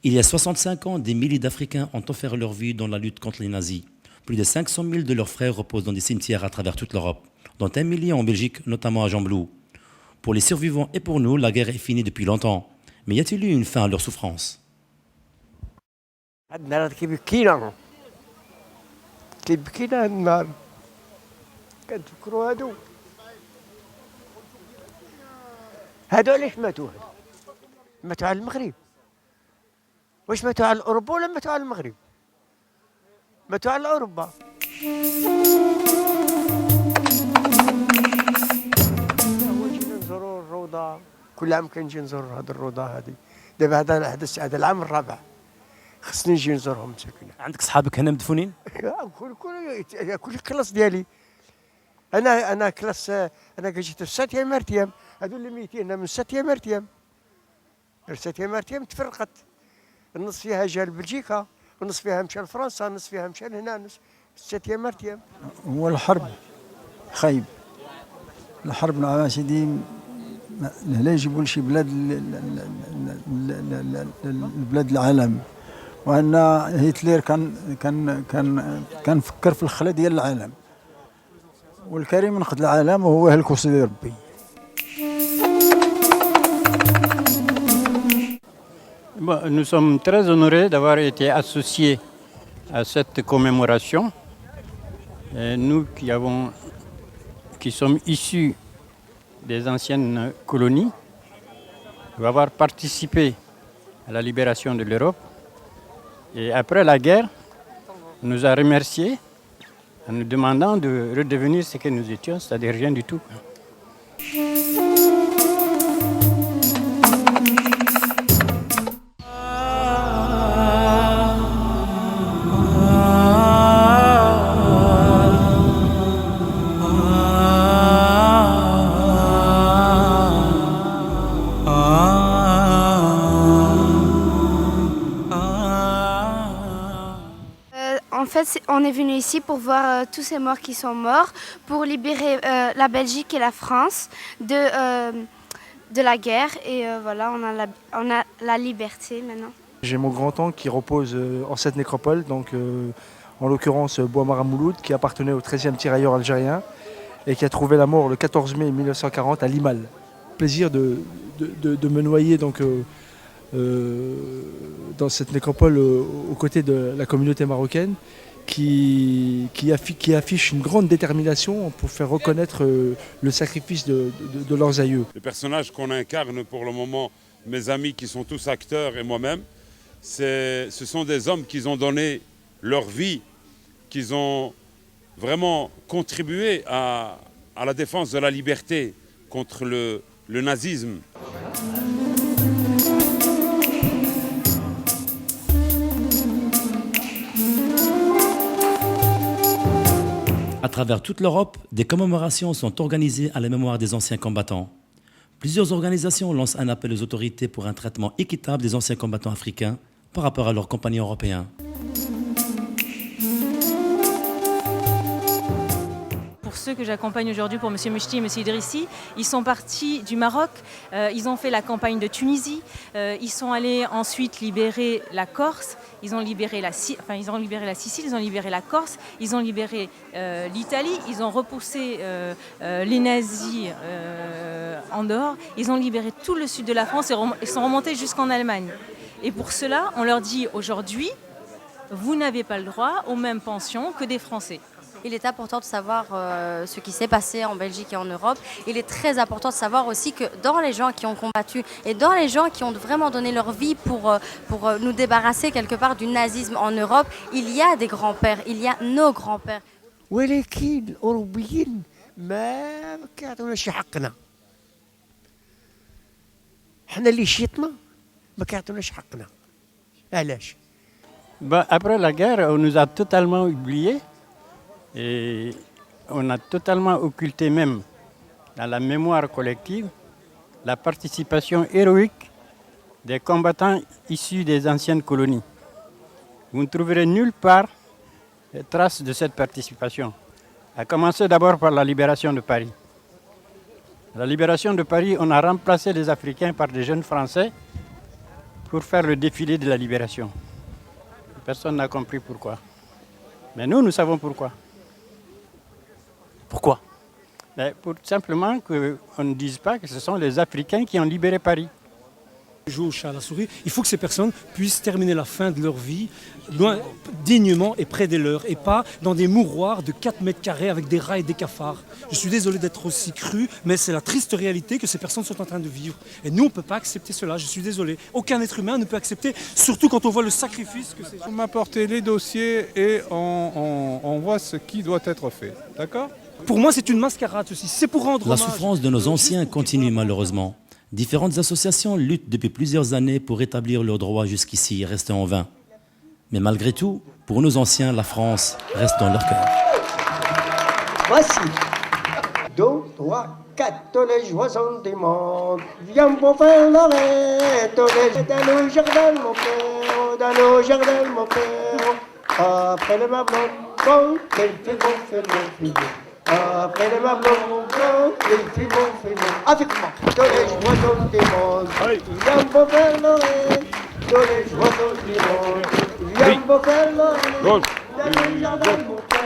Il y a 65 ans, des milliers d'Africains ont offert leur vie dans la lutte contre les nazis. Plus de 500 000 de leurs frères reposent dans des cimetières à travers toute l'Europe, dont 1 million en Belgique, notamment à Gembloux. Pour les survivants et pour nous, la guerre est finie depuis longtemps. Mais y a-t-il eu une fin à leur souffrance? كيبكينا هاد النهار كنتفكروا هادو علاش ماتوا على المغرب. واش ماتوا على اوروبا ولا ماتوا على المغرب؟ ماتوا على اوروبا. جينا نزوروا الروضه، كل عام كنجي نزور هاد الروضه هادي. دابا هذا الحدث هذا العام الرابع خصني نجي نزورهم مساكنه. عندك صحابك هنا مدفونين؟ كل كلاس ديالي. انا كلاس انا جيت في 7 مرتيم، هادو اللي ميتين هنا من 7 مرتيم. 7 مرتيم تفرقت، النص فيها جا لبلجيكا، والنص فيها مشى لفرنسا، النص فيها مشى لهنا، 6 مرتيم. هو الحرب خايب، الحرب مع سيدي لا يجيبوا لشي بلاد البلاد العالم، وان هتلر كان فكر في الخلا ديال العالم، والكريم نقد العالم وهو هلكو سيدي ربي. Nous sommes très honorés d'avoir été associés à cette commémoration. Et nous qui sommes issus des anciennes colonies, d'avoir participé à la libération de l'Europe. Et après la guerre, on nous a remerciés en nous demandant de redevenir ce que nous étions, c'est-à-dire rien du tout. En fait, on est venu ici pour voir tous ces morts qui sont morts, pour libérer la Belgique et la France de la guerre. Et voilà, on a la liberté maintenant. J'ai mon grand-oncle qui repose en cette nécropole, donc en l'occurrence Bouamara Mouloud, qui appartenait au 13e tirailleur algérien et qui a trouvé la mort le 14 mai 1940 à Limal. Plaisir de me noyer donc, dans cette nécropole aux côtés de la communauté marocaine qui affiche une grande détermination pour faire reconnaître le sacrifice de leurs aïeux. Les personnages qu'on incarne pour le moment, mes amis qui sont tous acteurs et moi-même, ce sont des hommes qui ont donné leur vie, qui ont vraiment contribué à la défense de la liberté contre le nazisme. À travers toute l'Europe, des commémorations sont organisées à la mémoire des anciens combattants. Plusieurs organisations lancent un appel aux autorités pour un traitement équitable des anciens combattants africains par rapport à leurs compagnons européens. Pour ceux que j'accompagne aujourd'hui, pour M. Mechti et M. Idrissi, ils sont partis du Maroc, ils ont fait la campagne de Tunisie, ils sont allés ensuite libérer la Corse, ils ont libéré la Sicile, ils ont libéré la Corse, ils ont libéré l'Italie, ils ont repoussé les nazis en dehors, ils ont libéré tout le sud de la France et sont remontés jusqu'en Allemagne. Et pour cela, on leur dit aujourd'hui, vous n'avez pas le droit aux mêmes pensions que des Français. Il est important de savoir ce qui s'est passé en Belgique et en Europe. Il est très important de savoir aussi que dans les gens qui ont combattu et dans les gens qui ont vraiment donné leur vie pour nous débarrasser quelque part du nazisme en Europe, il y a des grands-pères, il y a nos grands-pères. ولكن الأوروبيين ما كيعطوناش حقنا. حنا اللي شيطنا ما كيعطوناش حقنا. علاش؟ Après la guerre, on nous a totalement oubliés et on a totalement occulté même dans la mémoire collective la participation héroïque des combattants issus des anciennes colonies. Vous ne trouverez nulle part trace de cette participation, à commencer d'abord par la libération de Paris. À la libération de Paris, on a remplacé les Africains par des jeunes Français pour faire le défilé de la libération. Personne n'a compris pourquoi. Mais nous savons pourquoi. Pourquoi? Pour simplement qu'on ne dise pas que ce sont les Africains qui ont libéré Paris. Jouer au chat à la souris, il faut que ces personnes puissent terminer la fin de leur vie loin, dignement et près des leurs, et pas dans des mouroirs de 4 mètres carrés avec des rats et des cafards. Je suis désolé d'être aussi cru, mais c'est la triste réalité que ces personnes sont en train de vivre. Et nous, on ne peut pas accepter cela, je suis désolé. Aucun être humain ne peut accepter, surtout quand on voit le sacrifice que c'est. On m'a apporté les dossiers et on voit ce qui doit être fait. D'accord? Pour moi, c'est une mascarade ceci, c'est pour rendre La hommage. souffrance de nos anciens continue malheureusement. Différentes associations luttent depuis plusieurs années pour rétablir leurs droits jusqu'ici restés en vain. Mais malgré tout, pour nos anciens, la France reste dans leur cœur. Voici 2, 3, 4, tous les oiseaux du monde. Viens pour faire l'arrêt, dans le jardin, mon père, dans le jardin, mon père. Après le mablon, bon, quel fait bon, fait bon, fait bon. Après le mablon, bon, quel fait bon, fait bon. Avec moi, tous les oiseaux du monde. Viens pour faire l'arrêt, tous les oiseaux du monde. Viens pour faire l'arrêt, dans le jardin, mon père.